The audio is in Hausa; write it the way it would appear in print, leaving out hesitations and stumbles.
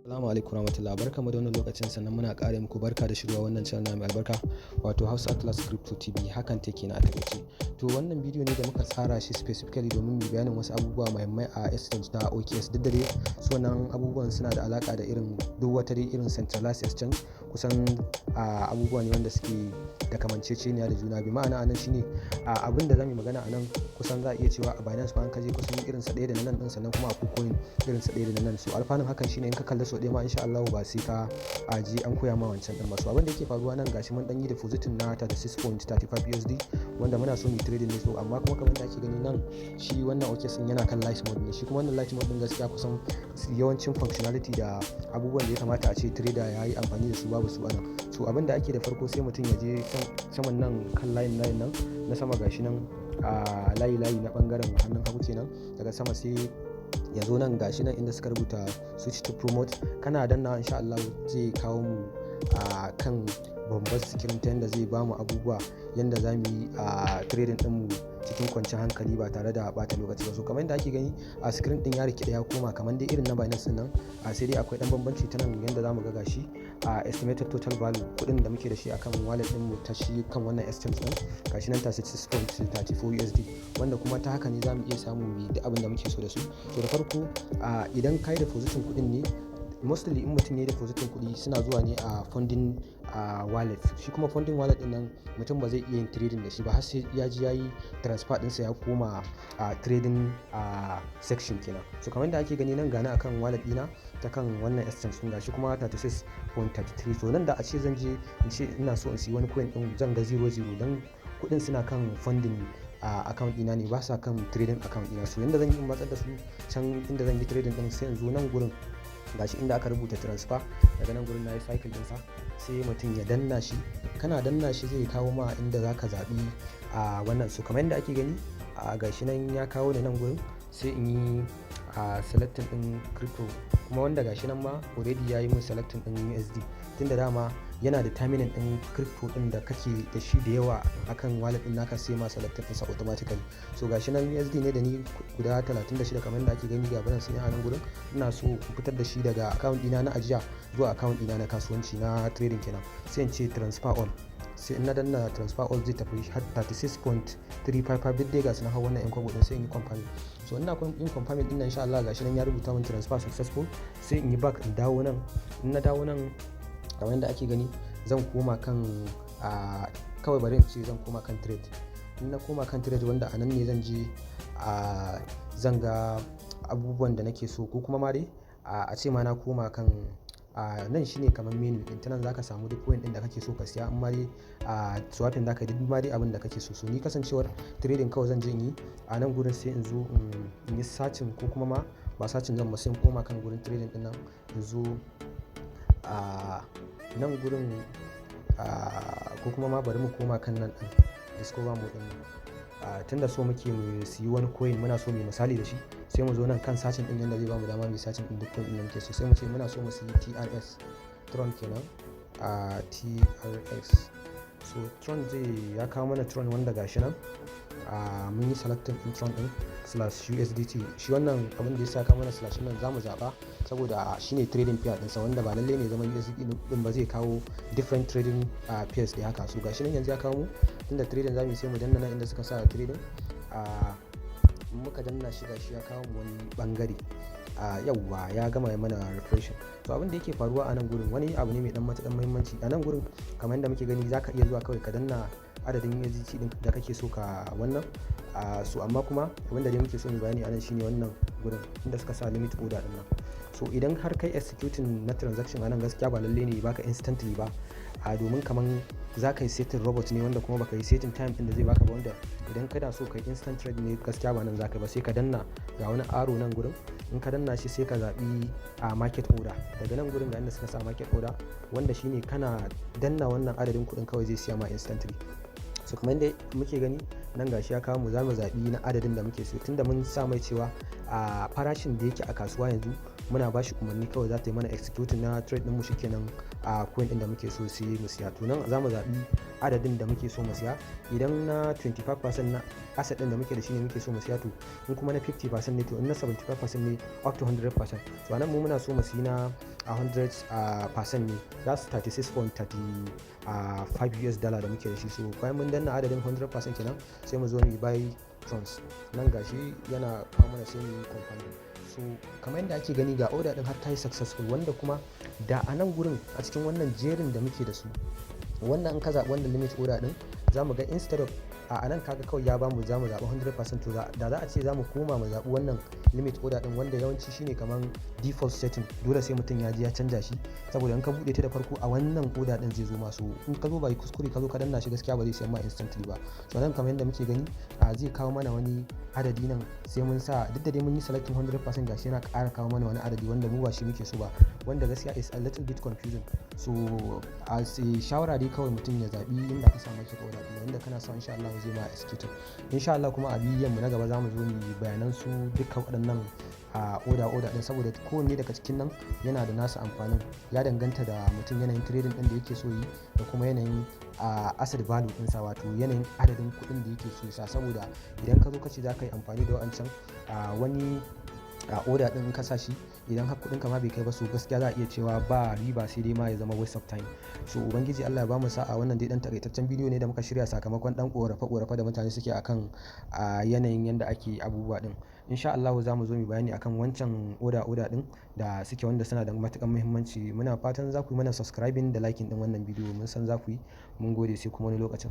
Assalamu alaikum warahmatullahi, barkamu da wannan lokacin, sannan muna ƙara muku barka da shigowa wannan channel mai albarka wato Hausa Atlas Crypto TV, hac&tech na a takaice. To wannan bidiyo ne da muka tsara shi specifically domin mu bayanin wasu abubuwa muhimmai a exchange na OKX. Duk da dai su wannan abubuwan suna da alaka da irin duk wata dai irin centralized exchange, kusan abubuwa ne wanda suke da kamanceceniya da juna. Bi ma'ana anan shine abin da zamu yi magana anan kusan za a iya cewa a Binance ma an kaje kusan irin sa ɗaya da nan din, sannan kuma a KuCoin irin sa ɗaya da nan. So alfanun hakan shine in ka kalla so ɗaya ma insha Allah ba sai ka aji an koya ma wancan din ba. So abin da yake faruwa nan gashi mun dan yi depositin na 36.35 USD wanda muna so mu trading ne. So amma kuma kamar da ake gani nan shi wannan OKX din yana kan light mode ne. Shi kuma wannan light mode din gaskiya kusan yawancin functionality da abubuwan da ya kamata a ce trader ya yi amfani da su babu su anan. So abin da ake da farko sai mutum ya je saman nan kan layin nan na sama gashi nan layi na bangaren hannun hagu kenan, daga sama sai ya zo nan gashi nan inda suka rubuta switch to promote. Kana danna insha Allah zai kawo mu kan babban screen ta yanda zai bamu abubuwa yanda za mu yi trading din mu cikin kwanciyar hankali ba tare da bata lokaci ba. So kamar yadda ake gani a screen din ya rike ya koma kamar dai irin na Binance nan, sai dai akwai dan bambanci ta nan yanda zamu ga gashi estimated total value kudin da muke da shi akan wallet din mu ta shi kan wannan exchange din gashi nan 36.34 USD, wanda kuma ta haka ne zamu iya samu mu duk abin da muke so da su. So da farko idan kai depositin kudin ne, mostly in mutum ya depositin kuɗi suna zuwa ne a funding wallet. Shi kuma funding wallet din nan mutum ba zai iya yin trading da shi ba har sai ya ji yayi transfer ɗinsa ya koma trading section kenan. So kamar da ake gani nan gani akan wallet ɗina ta kan wannan exchange din gashi kuma 36.33. So nan da a ce zan je in ce ina so in siyi wani coin din zan ga 00 dan kuɗin suna kan funding account ɗina ne, ba sa kan trading account ɗina. So yanda zan yi in matsar da su can inda zan yi trading din, sai in zo nan gurin gashi inda aka rubuta transfer, daga nan gurin nayi cycle ɗinsa sai mutum ya danna shi. Kana danna shi zai kawo ma inda zaka zaɓi wannan. So kamar yadda ake gani gashi nan ya kawo ni nan gurin, sai in yi selecting ɗin crypto, kuma wanda gashi nan ma already ya yi min selecting ɗin USD tunda dama yana da terminal ɗin crypto ɗin da kake da shi da yawa akan wallet ɗin naka, sai ma selected ɗinsa automatically. So gashi nan USD ne da ni guda 36 kamar yadda ake gani ga banan sun yi a nan gurin. Ina so in fitar da shi daga account ɗina na ajiya zuwa account ɗina na kasuwanci na trading kenan, sai in ce transfer all. Sai in na danna transfer all zai tafi har 36.355 duk dai ga su na hau wannan yan kwabo din, sai in yi confirm. So ina yin confirm din nan insha Allah gashi nan ya rubuta min transfer successful, sai in yi back in dawo nan. In na dawo nan kamar yadda ake gani zan koma kan kawai bari in ce zan koma kan trade. In na koma kan trade wanda a nan ne zan je zan ga abubuwan da nake so, ko kuma ma dai a ce ma na koma kan nan shine kamar menu din, ta nan zaka samu duk coin din da kake so ka siya, amma dai swapping zaka duk ma dai abin da kake so. So ni kasancewar trading kawai zan je in yi a nan gurin, sai in zo in yi searching, ko kuma ma ba searching zan ba, sai in koma kan gurin trading din nan in zo nan gurin ko kuma ma bari mu koma kan nan din discover mode din. Tunda so muke mu siyi wani coin, muna so mu misali da shi, sai mu zo nan kan searching din yanda zai bamu dama mu searching din duk coin din da muke so. Sai mu ce muna so mu siyi TRS Tron kenan, TRX. So Tron ya kawo mana Tron wanda gashi nan mun yi selecting din Tron din /USDT. shi wannan abin da ya saka mana slash nan zamu zaba saboda shine trading pair ɗinsa, wanda ba lalle ne zaman USDT din ba, zai kawo different trading pairs da haka. So gashi nan yanzu ya kawo mu inda trading zamu yi, sai mu danna nan inda suka sa trading. Muka danna shi gashi ya kawo mu wani bangare yawwa ya gama mana refreshing. To abin da yake faruwa a nan gurin wani abu ne mai dan matuƙar muhimmanci. A nan gurin kamar yadda muke gani zaka iya zuwa kawai ka danna adadin USDT din da kake so ka wannan. So amma kuma abin da dai muke so mu bayani a nan shine wannan gurin inda suka sa limit order din nan. So idan har kai executing na transaction a nan gaskiya ba lalle ne baka instantly ba, domin kaman za ka yi setting robot ne wanda kuma baka yi setting time din da zai baka ba, wanda idan kada so kai instant trade ne gaskiya ba nan za ka yi ba. Sai ka danna ga wani arrow nan gurin, in ka danna shi sai ka zaɓi market order. Daga nan gurin ga inda suka sa market order, wanda shine kana danna wannan adadin kuɗin kawai zai siya ma instantly. So kamar yadda muke gani nan gashi ya kawo mu za mu zaɓi na adadin da muke so, tunda mun sa mai cewa farashin da yake a kasuwa yanzu muna bashi umarni kawai za ta yi mana executing na trade din mu shikenan a coin din da muke so sai mu siya. To nan za mu zaɓi adadin da muke so mu siya. Idan na 25% na asset din da muke da shi ne muke so mu siya, to in kuma na 50% ne, to in na 75% ne up to 100%. So anan mu muna so mu siya na 100% ne, that's $36.35 da muke da shi. So bayan mun danna adadin 100% kenan sai mu zo mu buy trons. Nan gashi yana kawo mana sai mu yi compounding. So kamar yadda ake gani ga order din har ta yi successful, wanda kuma da a nan gurin a cikin wannan jerin da muke da su, wannan in ka zaɓi wannan limit order din za mu ga instead of a nan kaga kawai ya bamu za mu zaɓi 100%, to da za a ce za mu koma mu zaɓi wannan limit order din wanda yawanci shine kamar default setting, dole sai mutum ya je ya canja shi, saboda in ka buɗe ta da farko a wannan order din zai zo masu, in ka zo ba kuskure ka zo ka danna shi gaskiya ba zai sayan ma instantly ba. So nan kamar yadda muke gani zai kawo mana wani adadi nan sai mun sa, duk da dai mun yi selecting 100% gashi yana ƙara kawo mana wani adadi wanda mu ba shi muke so ba, wanda gaskiya is a little bit confusing. So as a shawara dai kawai mutum ya zaɓi inda ka samu shiga order din, inda kana so insha Allah zai ma executing insha Allah. Kuma a bidiyon mu na gaba za mu zo mu yi bayanan su dukkan waɗannan order din, saboda kowanne daga cikin nan yana da nasa amfanin, ya danganta da mutum yanayin trading din da yake so yi da kuma yanayin asset value ɗinsa, wato yanayin adadin kuɗin da yake so ya sa. Saboda idan ka zo ka ce za ka yi amfani da wa'ancan wani order din ka sa shi, idan har kuɗin ka ma bai kai ba, so gaskiya za a iya cewa ba riba, sai dai ma ya zama waste of time. So ubangiji Allah ya bamu sa'a. Wannan dai dan takaitaccen bidiyo ne da muka shirya sakamakon dan korafe da mutane suke akan yanayin yanda ake abubuwa din. Insha Allah za mu zo mu bayani akan wancan order din da suke, wanda suna da matuƙar muhimmanci. Muna fatan za ku yi mana subscribing da liking din wannan bidiyo, mun san za ku yi. Mun gode, sai kuma wani lokacin.